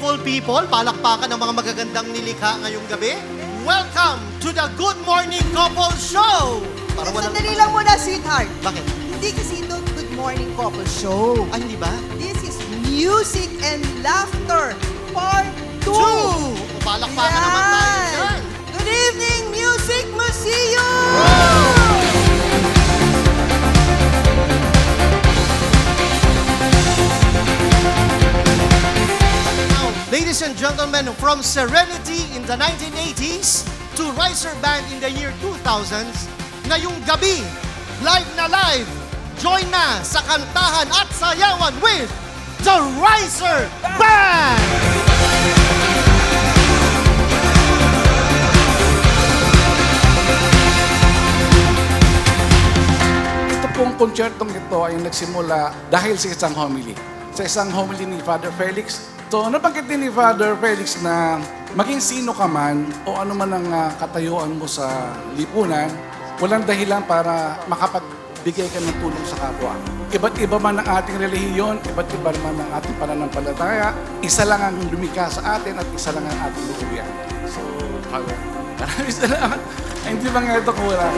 beautiful people, palakpakan ng mga magagandang nilikha ngayong gabi. Welcome to the Good Morning Couple Show! Para Sandali lang muna, sweetheart. Bakit? Hindi kasi ito Good Morning Couple Show. Ay, hindi ba? This is Music and Laughter Part 2. Palakpakan naman tayo dyan. Good evening, Music Museum! Now, ladies and gentlemen, from Serenity in the 1980s to Riser Band in the year 2000s, ngayong gabi, live na live, join na sa kantahan at sayawan with the Riser Band! Ito pong konsyertong ito ay nagsimula dahil sa isang homily. Sa isang homily ni Father Felix. So, nabanggit din ni Father Felix na maging sino ka man o ano man ang katayuan mo sa lipunan, walang dahilan para makapagbigay ka ng tulong sa kapwa. Iba't iba man ang ating relihiyon, iba't iba man ang ating pananampalataya, isa lang ang lumikha sa atin at isa lang ang ating lukuyan. So, maraming salamat. Ay, hindi ba nga ito kulang?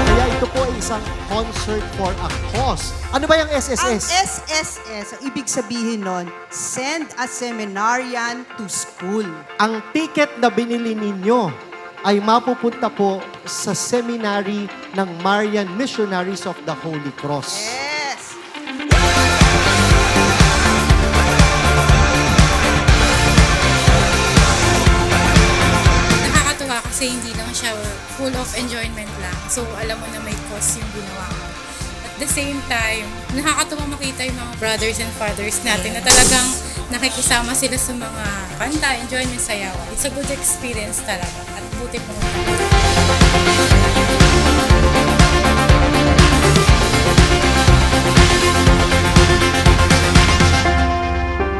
Kaya ito po ay isang concert for a cause. Ano ba yung Ang SSS? SSS, ang ibig sabihin nun, Send a Seminarian to School. Ang ticket na binili ninyo ay mapupunta po sa seminary ng Marian Missionaries of the Holy Cross. Yes! Nakakatuwa kasi hindi lang siya full of enjoyment lang. So, alam mo na may cause yung ginawa mo. At the same time, nakakatuwa makita yung mga brothers and fathers natin na talagang nakikisama sila sa mga kanta, enjoyment, sayawan. It's a good experience talaga. At buti po.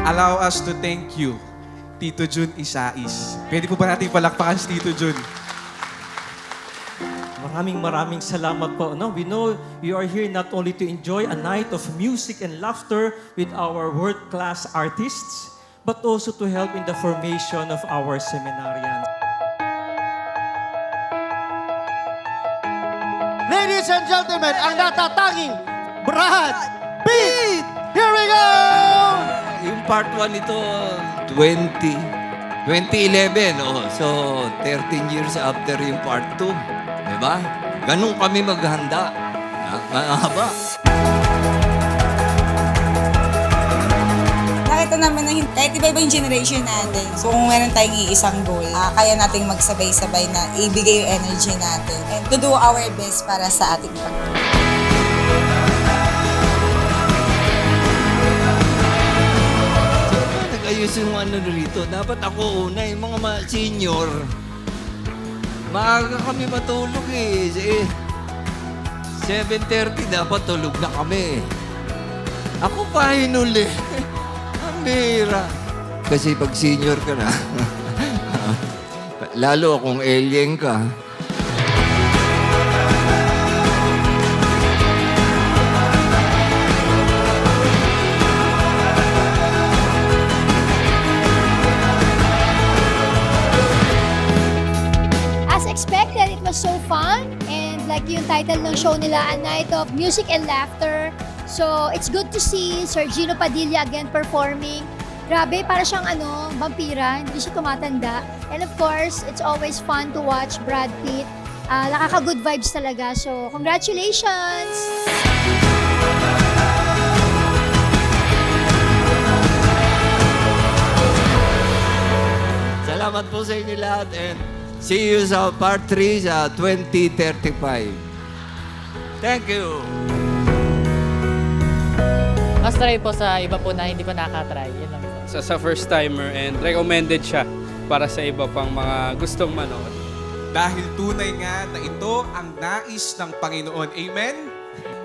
Allow us to thank you, Tito Jun Isais. Pwede po ba natin palakpakan si Tito Jun? Maraming salamat po. No? We know you are here not only to enjoy a night of music and laughter with our world-class artists, but also to help in the formation of our seminarians. Ladies and gentlemen, ang natatanging Brad Pitt! Here we go! Yung part 1 nito, 2011. Oh, so, 13 years after yung part 2. Diba? Ganun kami maghanda. Mahaba. Nakita naman na kahit iba-iba yung generation natin, so kung meron tayong iisang goal, kaya nating magsabay-sabay na ibigay yung energy natin and to do our best para sa ating pamilya. Nag-ayos yung ano rito. Dapat ako una, yung mga senior. Maaga kami matulog eh. 7:30 dapat tulog na kami. Ako pa hinuli. Ang bihira. Kasi pag senior ka na, lalo kung alien ka, As expected, it was so fun and like yung title ng show nila, A Night of Music and Laughter. So it's good to see Sir Gino Padilla again performing. Grabe, para siyang vampira, hindi siya tumatanda. And of course, it's always fun to watch Brad Pitt. Nakaka-good vibes talaga. So congratulations! salamat po sa inyo lahat and see you sa part 3 sa 2035. Thank you! Mas try po sa iba po na hindi pa nakatry. Yun lang po. Sa first timer and recommended siya para sa iba pang mga gustong manood. Dahil tunay nga na ito ang nais ng Panginoon. Amen?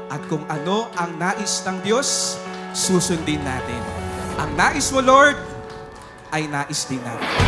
At kung ano ang nais ng Diyos, susundin natin. Ang nais mo, Lord, ay nais din natin.